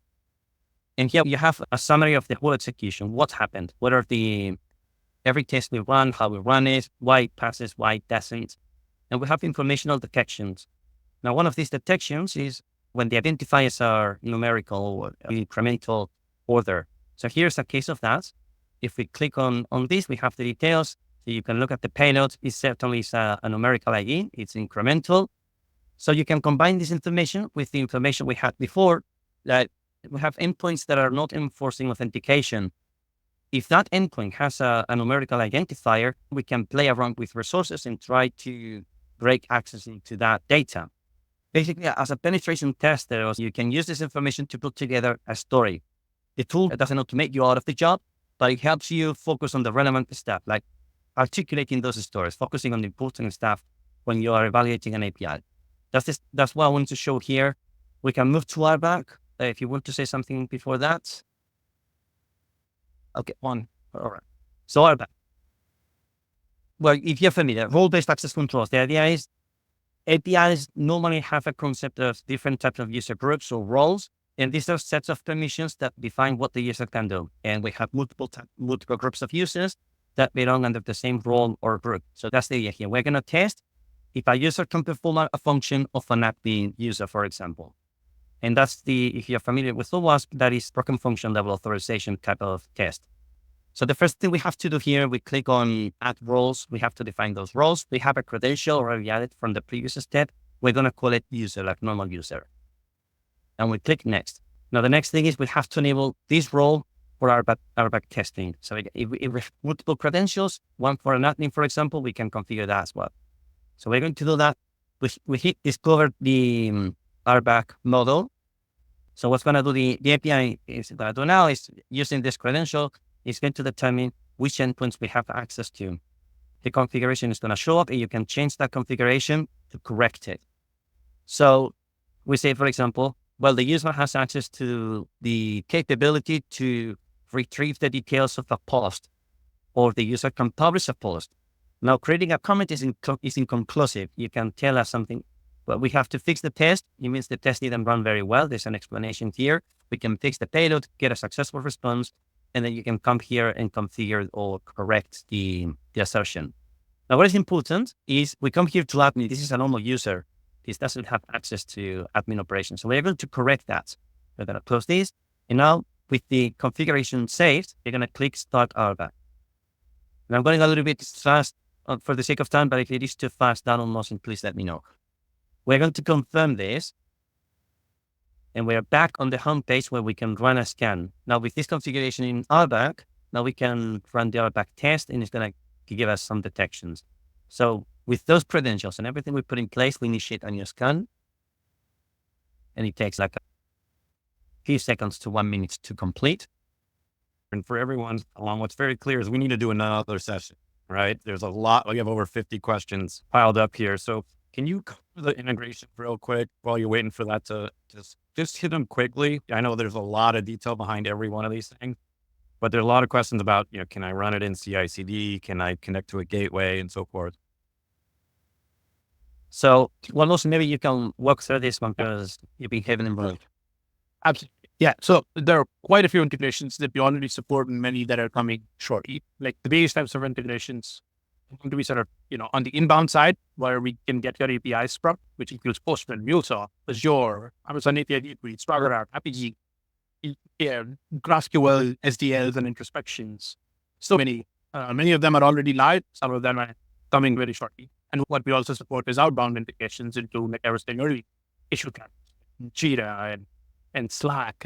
And here you have a summary of the whole execution. What happened? What are every test we run, how we run it, why it passes, why it doesn't. And we have informational detections. Now, one of these detections is when the identifiers are numerical or incremental order. So here's a case of that. If we click on this, we have the details. So you can look at the payload. It certainly is a numerical ID. It's incremental. So you can combine this information with the information we had before, that we have endpoints that are not enforcing authentication. If that endpoint has a numerical identifier, we can play around with resources and try to break access into that data. Basically, as a penetration tester, you can use this information to put together a story. The tool doesn't automate you out of the job, but it helps you focus on the relevant stuff, like articulating those stories, focusing on the important stuff when you are evaluating an API. That's what I want to show here. We can move to RBAC. If you want to say something before that. Okay, one. All right. So RBAC. Well, if you're familiar, role-based access controls, the idea is APIs normally have a concept of different types of user groups or roles, and these are sets of permissions that define what the user can do. And we have multiple groups of users that belong under the same role or group. So that's the idea here. We're going to test if a user can perform a function of an admin user, for example. And that's if you're familiar with OWASP, that is broken function level authorization type of test. So the first thing we have to do here, we click on add roles. We have to define those roles. We have a credential already added from the previous step. We're going to call it user, like normal user. And we click next. Now, the next thing is we have to enable this role for our back testing. So if we have multiple credentials, one for an admin, for example, we can configure that as well. So we're going to do that. We hit discover the RBAC model. So what's going to do the API is going to do now is using this credential, is going to determine which endpoints we have access to. The configuration is going to show up, and you can change that configuration to correct it. So we say, for example, well, the user has access to the capability to retrieve the details of a post, or the user can publish a post. Now, creating a comment is inconclusive. You can tell us something. But we have to fix the test. It means the test didn't run very well. There's an explanation here. We can fix the payload, get a successful response, and then you can come here and configure or correct the assertion. Now, what is important is we come here to admin. This is a normal user. This doesn't have access to admin operations. So we're going to correct that. We're going to close this. And now with the configuration saved, you're going to click Start RBAC. And I'm going a little bit fast for the sake of time, but if it is too fast down on motion, please let me know. We're going to confirm this. And we're back on the home page where we can run a scan. Now with this configuration in RBAC, now we can run the RBAC test and it's going to give us some detections. So with those credentials and everything we put in place, we initiate a new scan. And it takes like a few seconds to 1 minute to complete. And for everyone, what's very clear is we need to do another session, right? There's a lot. We have over 50 questions piled up here. So can you cover the integration real quick while you're waiting for that to just hit them quickly? I know there's a lot of detail behind every one of these things, but there are a lot of questions about, can I run it in CI/CD? Can I connect to a gateway and so forth? So, well, also maybe you can walk through this one because you've been heavily involved. Absolutely. Yeah. So there are quite a few integrations that we already support and many that are coming shortly. Like the base types of integrations are going to be sort of, on the inbound side where we can get your API sprung, which includes Postman, MuleSoft, Azure, Amazon API Gateway, Swagger, APIsec, GraphQL, SDLs, and introspections. So many. Many of them are already live. Some of them are coming very shortly. And what we also support is outbound integrations into, like I was saying earlier, issue track, Jira, and Slack,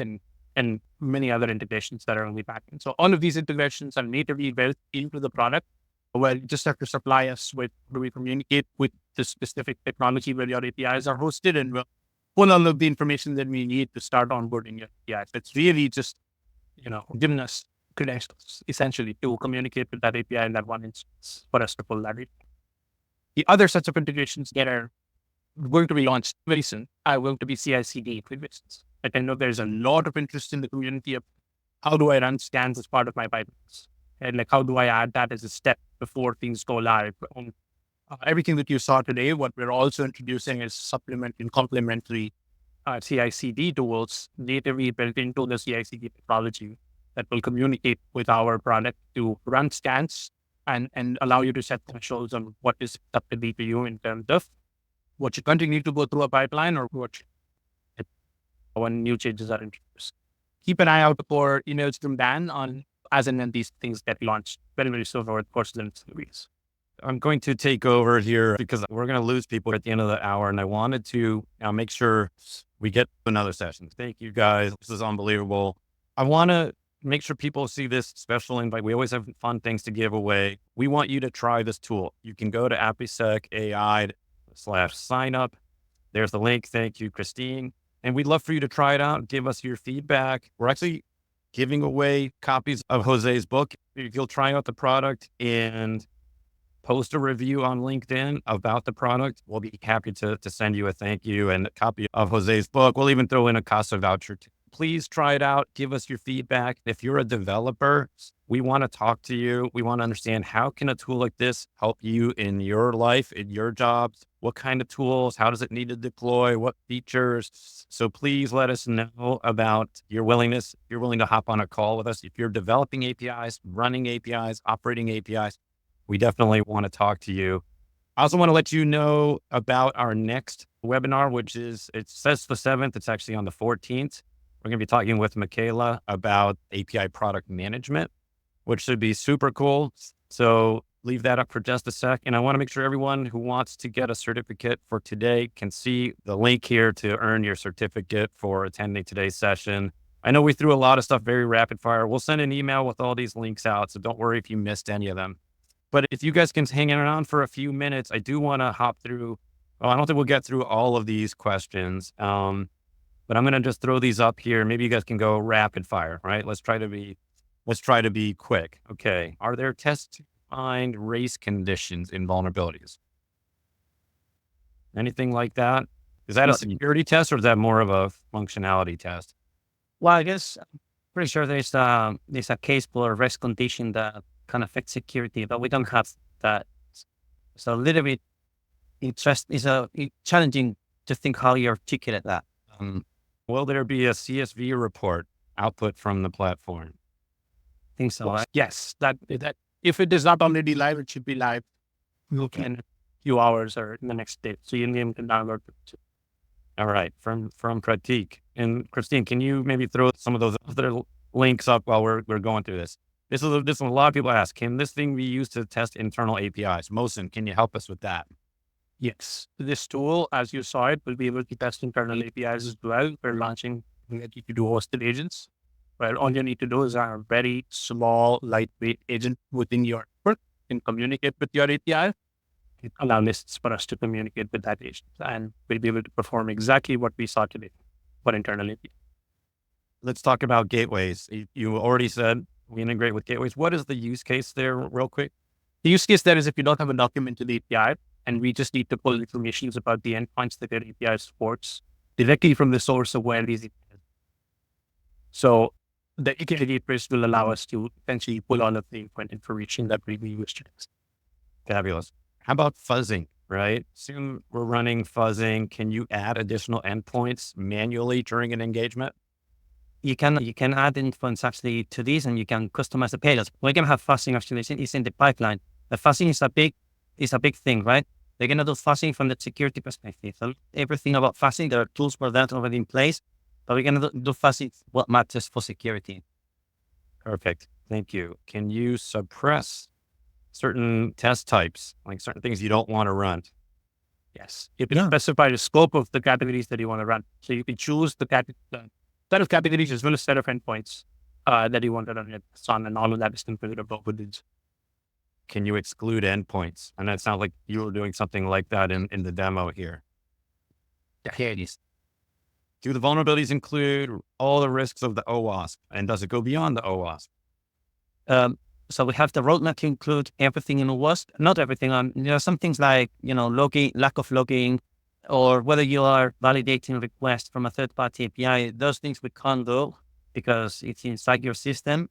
and many other integrations that are only backend. So all of these integrations are natively built into the product, where you just have to supply us with where we communicate with the specific technology where your APIs are hosted, and we'll pull all of the information that we need to start onboarding your APIs. It's really just, giving us credentials, essentially, to communicate with that API in that one instance for us to pull that in. The other sets of integrations that are going to be launched very soon are going to be CI/CD integrations. I know there's a lot of interest in the community of how do I run scans as part of my pipelines, and like how do I add that as a step before things go live. And everything that you saw today, what we're also introducing is supplement and complementary CI/CD tools natively built into the CI/CD technology that will communicate with our product to run scans and allow you to set thresholds on what is acceptable to you in terms of what you continue to go through a pipeline or when new changes are introduced. Keep an eye out for emails from Dan on as and when these things get launched very, very soon over the course of the next weeks. I'm going to take over here because we're going to lose people at the end of the hour. And I wanted to make sure we get another session. Thank you guys. This is unbelievable. I want to make sure people see this special invite. We always have fun things to give away. We want you to try this tool. You can go to APIsec AI/sign up. There's the link. Thank you, Christine. And we'd love for you to try it out. Give us your feedback. We're actually giving away copies of Jose's book. If you'll try out the product and post a review on LinkedIn about the product, we'll be happy to send you a thank you and a copy of Jose's book. We'll even throw in a CASA voucher too. Please try it out. Give us your feedback. If you're a developer, we want to talk to you. We want to understand how can a tool like this help you in your life, in your jobs? What kind of tools? How does it need to deploy? What features? So please let us know about your willingness. If you're willing to hop on a call with us. If you're developing APIs, running APIs, operating APIs, we definitely want to talk to you. I also want to let you know about our next webinar, which is, it says the 7th. It's actually on the 14th. We're going to be talking with Michaela about API product management, which should be super cool. So leave that up for just a sec. And I want to make sure everyone who wants to get a certificate for today can see the link here to earn your certificate for attending today's session. I know we threw a lot of stuff very rapid fire. We'll send an email with all these links out. So don't worry if you missed any of them. But if you guys can hang around for a few minutes, I do want to hop through. Well, I don't think we'll get through all of these questions. But I'm going to just throw these up here. Maybe you guys can go rapid fire, right? Let's try to be quick. Okay. Are there test-defined race conditions in vulnerabilities? Anything like that? Is that a security test or is that more of a functionality test? Well, I guess I'm pretty sure there's a case for a race condition that can affect security, but we don't have that. So a little bit it's a challenging just think how you articulate that. Will there be a CSV report output from the platform? I think so. Right? Yes, that if it is not already live, it should be live in a few hours or in the next day. So you can download it. All right, from Pratik. And Christine, can you maybe throw some of those other links up while we're going through this? This is a lot of people ask, can this thing be used to test internal APIs? Mohsen, can you help us with that? Yes, this tool, as you saw it, will be able to test internal APIs as well. We're launching ability to do hosted agents, where all you need to do is have a very small, lightweight agent within your network and communicate with your API. It allows lists for us to communicate with that agent, and we'll be able to perform exactly what we saw today for internal API. Let's talk about gateways. You already said we integrate with gateways. What is the use case there, real quick? The use case there is if you don't have a documented API, and we just need to pull information about the endpoints that your API supports directly from the source of where these APIs. So the API gateways will allow us to essentially pull all of the endpoint information that we use to test. Fabulous. How about fuzzing, right? Soon we're running fuzzing. Can you add additional endpoints manually during an engagement? You can add endpoints actually to this, and you can customize the payloads. We're gonna have fuzzing actually is in the pipeline. The fuzzing is a big thing, right? They're gonna do fuzzing from the security perspective. So everything about fuzzing, there are tools for that already in place, but we're gonna do fuzzing what matters for security. Perfect. Thank you. Can you suppress certain test types, like certain things you don't want to run? Yes. You can specify the scope of the categories that you want to run. So you can choose the set of categories as well as set of endpoints that you want to run it on, and all of that is configured above with it. Can you exclude endpoints? And that sounds like you were doing something like that in the demo here. Yeah, here it is. Do the vulnerabilities include all the risks of the OWASP? And does it go beyond the OWASP? So we have the roadmap to include everything in OWASP, not everything on, some things like, logging, lack of logging, or whether you are validating requests from a third-party API. Those things we can't do because it's inside your system.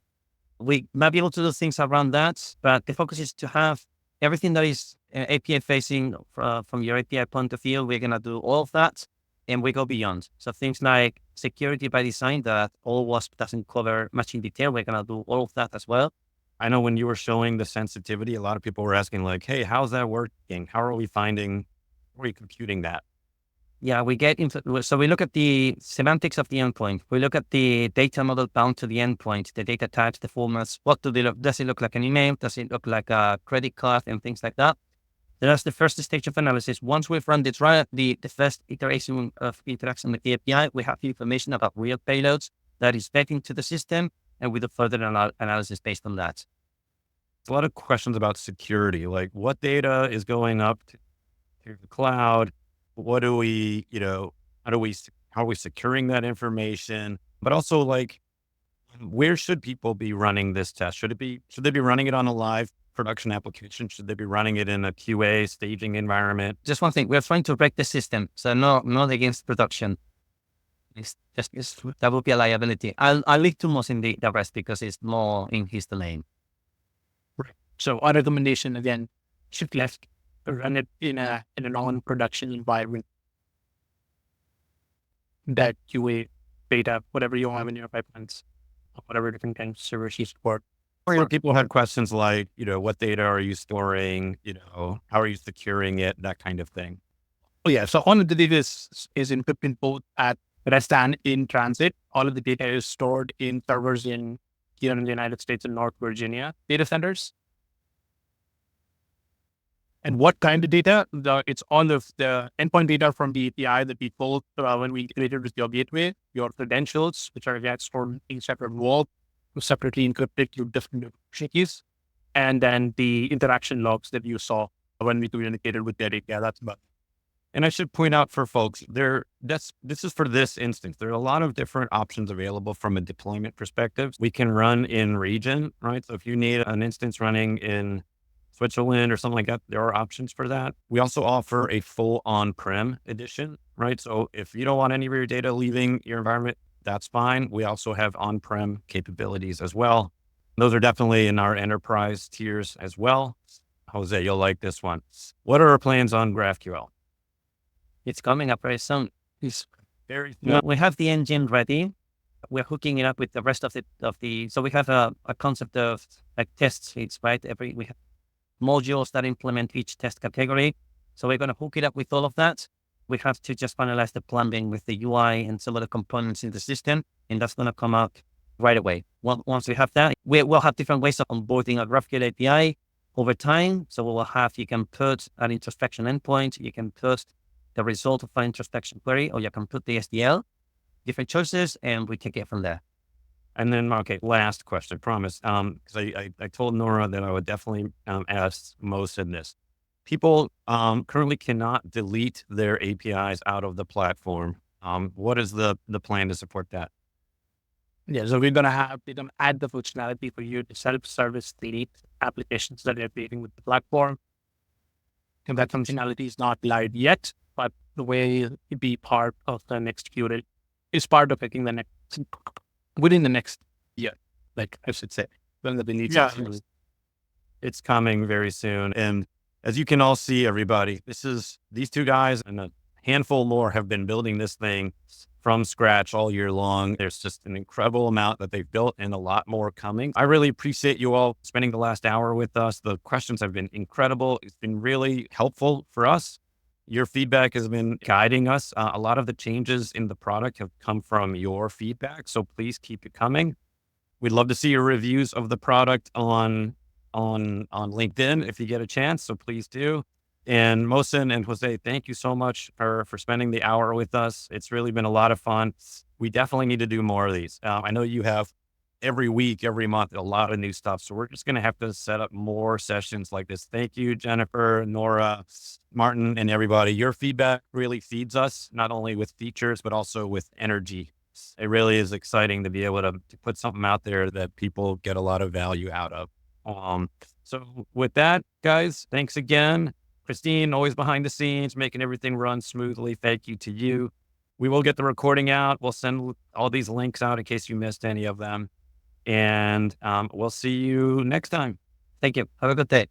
We might be able to do things around that, but the focus is to have everything that is API facing from your API point of view. We're going to do all of that, and we go beyond. So things like security by design that OWASP doesn't cover much in detail, we're going to do all of that as well. I know when you were showing the sensitivity, a lot of people were asking like, hey, how's that working? How are we computing that? Yeah, we get into, so we look at the semantics of the endpoint. We look at the data model bound to the endpoint, the data types, the formats. What do they look? Does it look like an email? Does it look like a credit card and things like that? That's the first stage of analysis. Once we've run the first iteration of interaction with the API, we have information about real payloads that is fed into the system, and we do further analysis based on that. A lot of questions about security, like what data is going up to the cloud? What do we, how are we securing that information? But also like, where should people be running this test? Should they be running it on a live production application? Should they be running it in a QA staging environment? Just one thing, we're trying to break the system. So not against production. It's that would be a liability. I'll leave to Moss in the rest because it's more in his domain. Right. So our recommendation again, shift left, run it in a non-production environment. That QA, beta, whatever you have in your pipelines, whatever different kinds of servers you support. People had questions like, what data are you storing? How are you securing it? That kind of thing. Oh yeah. So all of the data is encrypted both at rest and in transit. All of the data is stored in servers here in the United States and North Virginia data centers. And what kind of data? It's all of the endpoint data from the API that we pulled when we integrated with your gateway, your credentials, which are again stored in separate vault, separately encrypted to different keys, and then the interaction logs that you saw when we communicated with their API. That's about it. And I should point out for folks, this is for this instance. There are a lot of different options available from a deployment perspective. We can run in region, right? So if you need an instance running in Switzerland or something like that, there are options for that. We also offer a full on-prem edition, right? So if you don't want any of your data leaving your environment, that's fine. We also have on-prem capabilities as well. Those are definitely in our enterprise tiers as well. Jose, you'll like this one. What are our plans on GraphQL? It's coming up very soon. It's Very We have the engine ready. We're hooking it up with the rest of the. So we have a concept of like test suites, right? We have modules that implement each test category. So we're going to hook it up with all of that. We have to just finalize the plumbing with the UI and some of the components in the system, and that's going to come out right away. Once we have that, we'll have different ways of onboarding a GraphQL API over time. So we will have, you can put an introspection endpoint, you can put the result of an introspection query, or you can put the SDL, different choices, and we take it from there. And then, okay, last question, promise. Because I told Nora that I would definitely ask most in this. People currently cannot delete their APIs out of the platform. What is the plan to support that? Yeah, so we're gonna add the functionality for you to self-service delete applications that are creating with the platform. And that functionality is not live yet, but the way it be part of the next Qt is part of making the next within the next year, like I should say, when the delete. Yeah, it's coming very soon. And as you can all see, everybody, these two guys and a handful more have been building this thing from scratch all year long. There's just an incredible amount that they've built and a lot more coming. I really appreciate you all spending the last hour with us. The questions have been incredible. It's been really helpful for us. Your feedback has been guiding us. A lot of the changes in the product have come from your feedback. So please keep it coming. We'd love to see your reviews of the product on LinkedIn if you get a chance. So please do. And Mohsen and Jose, thank you so much for spending the hour with us. It's really been a lot of fun. We definitely need to do more of these. I know you have every week, every month, a lot of new stuff. So we're just going to have to set up more sessions like this. Thank you, Jennifer, Nora, Martin, and everybody. Your feedback really feeds us, not only with features, but also with energy. It really is exciting to be able to put something out there that people get a lot of value out of. So with that, guys, thanks again. Christine, always behind the scenes, making everything run smoothly. Thank you to you. We will get the recording out. We'll send all these links out in case you missed any of them. And we'll see you next time. Thank you. Have a good day.